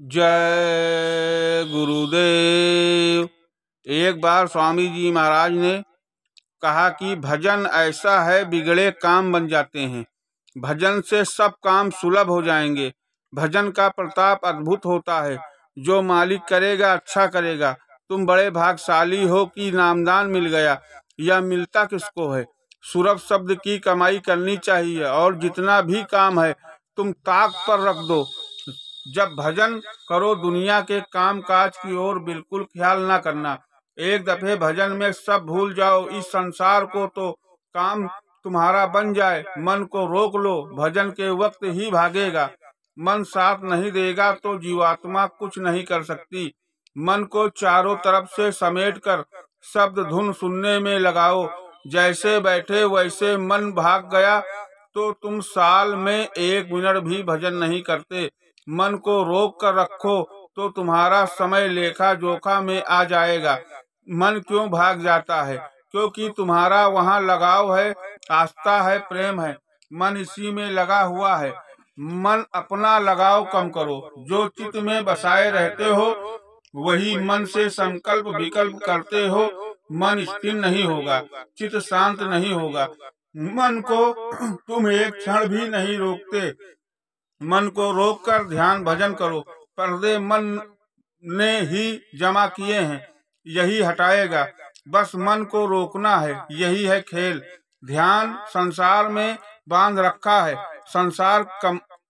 जय गुरुदेव। एक बार स्वामी जी महाराज ने कहा कि भजन ऐसा है बिगड़े काम बन जाते हैं। भजन से सब काम सुलभ हो जाएंगे। भजन का प्रताप अद्भुत होता है। जो मालिक करेगा अच्छा करेगा। तुम बड़े भाग्यशाली हो कि नामदान मिल गया। यह मिलता किसको है। सुरभ शब्द की कमाई करनी चाहिए और जितना भी काम है तुम ताक पर रख दो। जब भजन करो दुनिया के काम काज की ओर बिल्कुल ख्याल ना करना। एक दफे भजन में सब भूल जाओ। इस संसार को तो काम तुम्हारा बन जाए। मन को रोक लो, भजन के वक्त ही भागेगा। मन साथ नहीं देगा तो जीवात्मा कुछ नहीं कर सकती। मन को चारों तरफ से समेट कर शब्द धुन सुनने में लगाओ। जैसे बैठे वैसे मन भाग गया तो तुम साल में 1 मिनट भी भजन नहीं करते। मन को रोक कर रखो तो तुम्हारा समय लेखा जोखा में आ जाएगा। मन क्यों भाग जाता है? क्योंकि तुम्हारा वहाँ लगाव है, आस्था है, प्रेम है। मन इसी में लगा हुआ है। मन अपना लगाव कम करो। जो चित्त में बसाए रहते हो वही मन से संकल्प विकल्प करते हो। मन स्थिर नहीं होगा, चित्त शांत नहीं होगा। मन को तुम एक क्षण भी नहीं रोकते। मन को रोककर ध्यान भजन करो। पर्दे मन ने ही जमा किए हैं, यही हटाएगा। बस मन को रोकना है, यही है खेल। ध्यान संसार में बांध रखा है। संसार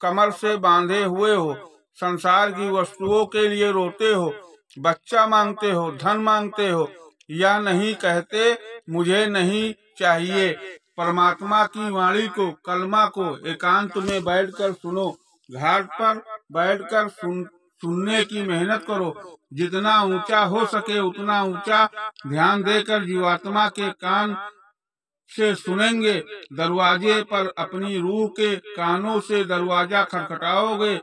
कमर से बांधे हुए हो। संसार की वस्तुओं के लिए रोते हो, बच्चा मांगते हो, धन मांगते हो। या नहीं कहते मुझे नहीं चाहिए। परमात्मा की वाणी को, कलमा को एकांत में बैठकर सुनो। घाट पर बैठकर सुनने की मेहनत करो। जितना ऊंचा हो सके उतना ऊंचा ध्यान देकर जीवात्मा के कान से सुनेंगे। दरवाजे पर अपनी रूह के कानों से दरवाजा खटखटाओगे।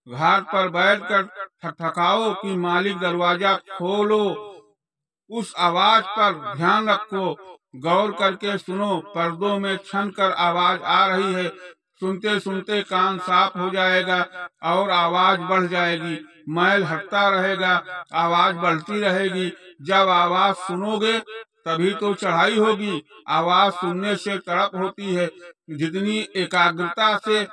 घाट पर बैठकर ठकठकाओ कि मालिक दरवाजा खोलो। उस आवाज पर ध्यान रखो, गौर करके सुनो। पर्दों में छन कर आवाज आ रही है। सुनते सुनते कान साफ हो जाएगा और आवाज बढ़ जाएगी। मैल हटता रहेगा, आवाज बढ़ती रहेगी। जब आवाज सुनोगे तभी तो चढ़ाई होगी। आवाज सुनने से तड़प होती है। जितनी एकाग्रता से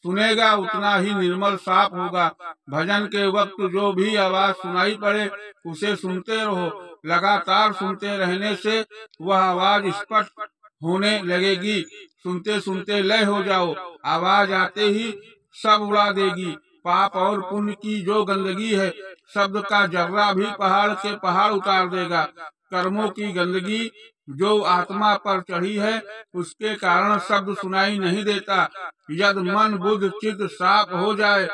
सुनेगा उतना ही निर्मल साफ होगा। भजन के वक्त जो भी आवाज सुनाई पड़े उसे सुनते रहो। लगातार सुनते रहने से वह आवाज स्पष्ट होने लगेगी। सुनते सुनते लय हो जाओ। आवाज आते ही सब उड़ा देगी। पाप और पुण्य की जो गंदगी है, शब्द का जर्रा भी पहाड़ के पहाड़ उतार देगा। कर्मों की गंदगी जो आत्मा पर चढ़ी है उसके कारण शब्द सुनाई नहीं देता। यदि मन बुद्ध चित्त साफ हो जाए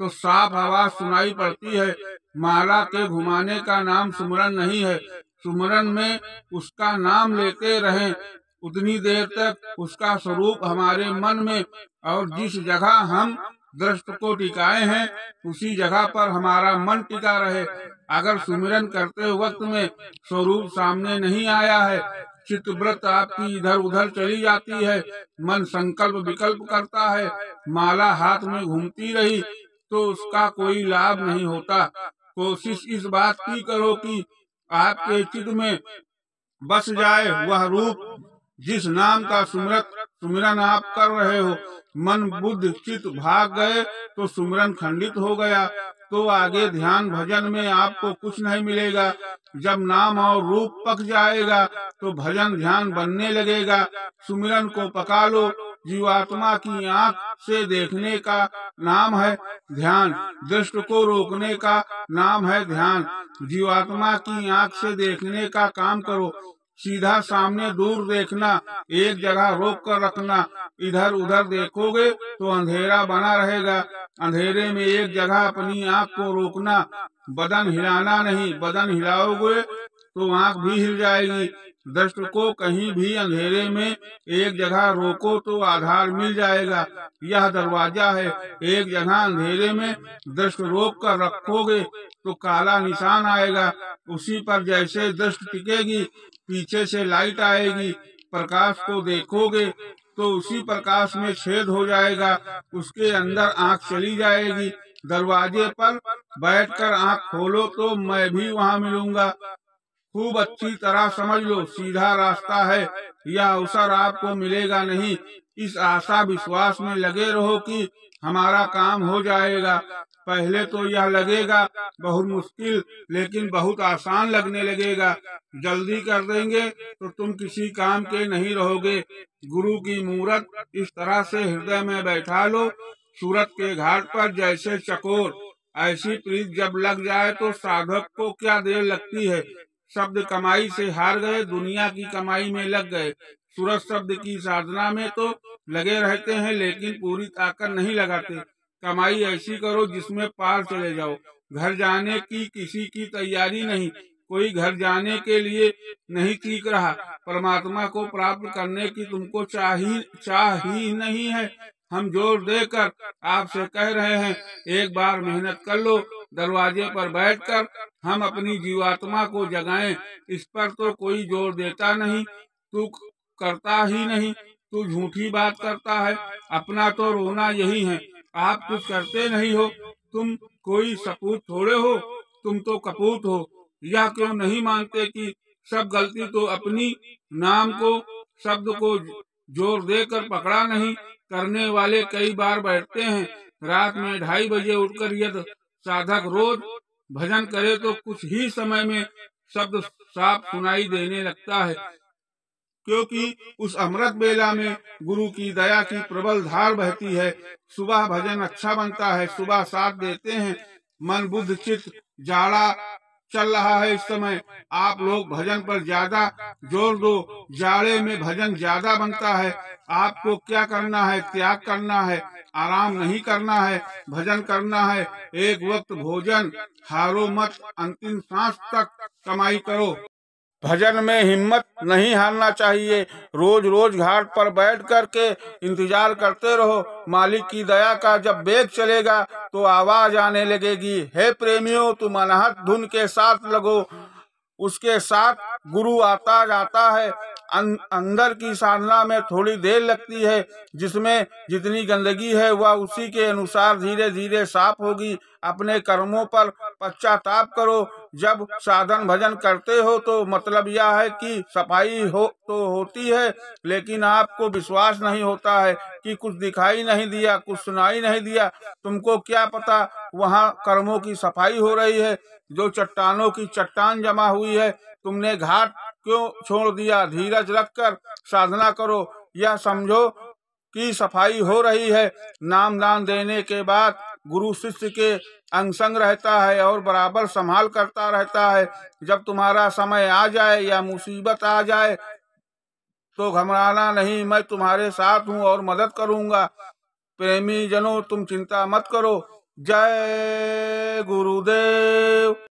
तो साफ आवाज सुनाई पड़ती है। माला के घुमाने का नाम सुमरन नहीं है। सुमरन में उसका नाम लेते रहें उतनी देर तक उसका स्वरूप हमारे मन में और जिस जगह हम दृष्टि को टिकाए हैं उसी जगह पर हमारा मन टिका रहे। अगर सुमिरन करते वक्त में स्वरूप सामने नहीं आया है, चित्तवृत्ति आपकी इधर उधर चली जाती है, मन संकल्प विकल्प करता है, माला हाथ में घूमती रही तो उसका कोई लाभ नहीं होता। कोशिश इस बात की करो कि आपके चित्त में बस जाए वह रूप जिस नाम का सुमिरन आप कर रहे हो। मन बुद्ध चित्त भाग गए तो सुमिरन खंडित हो गया। तो आगे ध्यान भजन में आपको कुछ नहीं मिलेगा। जब नाम और रूप पक जाएगा तो भजन ध्यान बनने लगेगा। सुमिरन को पका लो। जीवात्मा की आंख से देखने का नाम है ध्यान। दृष्टि को रोकने का नाम है ध्यान। जीवात्मा की आंख से देखने का काम करो। सीधा सामने दूर देखना, एक जगह रोक कर रखना। इधर उधर देखोगे तो अंधेरा बना रहेगा। अंधेरे में एक जगह अपनी आंख को रोकना। बदन हिलाना नहीं, बदन हिलाओगे तो आंख भी हिल जाएगी। दृष्टि को कहीं भी अंधेरे में एक जगह रोको तो आधार मिल जाएगा। यह दरवाजा है। एक जगह अंधेरे में दृष्टि रोक कर रखोगे तो काला निशान आएगा। उसी पर जैसे दृष्टि टिकेगी पीछे से लाइट आएगी। प्रकाश को देखोगे तो उसी प्रकाश में छेद हो जाएगा। उसके अंदर आंख चली जाएगी। दरवाजे पर बैठकर आंख खोलो तो मैं भी वहाँ मिलूंगा। खूब अच्छी तरह समझ लो, सीधा रास्ता है, यह अवसर आपको मिलेगा नहीं। इस आशा विश्वास में लगे रहो कि हमारा काम हो जाएगा। पहले तो यह लगेगा बहुत मुश्किल, लेकिन बहुत आसान लगने लगेगा। जल्दी कर देंगे तो तुम किसी काम के नहीं रहोगे। गुरु की मूरत इस तरह से हृदय में बैठा लो, सूरत के घाट पर जैसे चकोर। ऐसी प्रीत जब लग जाए तो साधक को क्या देर लगती है। शब्द कमाई से हार गए, दुनिया की कमाई में लग गए। सूरत शब्द की साधना में तो लगे रहते हैं, लेकिन पूरी ताकत नहीं लगाते। कमाई ऐसी करो जिसमें पार चले जाओ। घर जाने की किसी की तैयारी नहीं, कोई घर जाने के लिए नहीं चीख रहा। परमात्मा को प्राप्त करने की तुमको चाह ही नहीं है। हम जोर देकर आपसे कह रहे हैं, एक बार मेहनत कर लो। दरवाजे पर बैठकर हम अपनी जीवात्मा को जगाएं। इस पर तो कोई जोर देता नहीं, तू करता ही नहीं, तू झूठी बात करता है। अपना तो रोना यही है, आप कुछ करते नहीं हो। तुम कोई सपूत थोड़े हो, तुम तो कपूत हो। यह क्यों नहीं मानते कि सब गलती तो अपनी। नाम को शब्द को जोर देकर पकड़ा नहीं। करने वाले कई बार बैठते हैं। रात में 2:30 बजे उठकर यदि साधक रोज भजन करे तो कुछ ही समय में शब्द साफ सुनाई देने लगता है, क्योंकि उस अमृत बेला में गुरु की दया की प्रबल धार बहती है। सुबह भजन अच्छा बनता है, सुबह साथ देते हैं। मन बुद्ध चित्त जाड़ा चल रहा है इस समय। आप लोग भजन पर ज्यादा जोर दो, जाड़े में भजन ज्यादा बनता है। आपको क्या करना है, त्याग करना है, आराम नहीं करना है, भजन करना है। एक वक्त भोजन हारो मत, अंतिम सांस तक कमाई करो। भजन में हिम्मत नहीं हारना चाहिए। रोज रोज घाट पर बैठ करके इंतजार करते रहो। मालिक की दया का जब वेग चलेगा तो आवाज आने लगेगी, हे प्रेमियों तुम अनहद धुन के साथ लगो। उसके साथ गुरु आता जाता है। अंदर की साधना में थोड़ी देर लगती है। जिसमें जितनी गंदगी है वह उसी के अनुसार धीरे धीरे साफ होगी। अपने कर्मों पर पश्चाताप करो। जब साधन भजन करते हो तो मतलब यह है कि सफाई हो तो होती है, लेकिन आपको विश्वास नहीं होता है कि कुछ दिखाई नहीं दिया, कुछ सुनाई नहीं दिया। तुमको क्या पता वहाँ कर्मों की सफाई हो रही है। जो चट्टानों की चट्टान जमा हुई है, तुमने घाट क्यों छोड़ दिया। धीरज रखकर साधना करो। यह समझो की सफाई हो रही है। नाम दान देने के बाद गुरु शिष्य के अंग संग रहता है और बराबर संभाल करता रहता है। जब तुम्हारा समय आ जाए या मुसीबत आ जाए तो घबराना नहीं, मैं तुम्हारे साथ हूँ और मदद करूँगा। प्रेमी जनों तुम चिंता मत करो। जय गुरुदेव।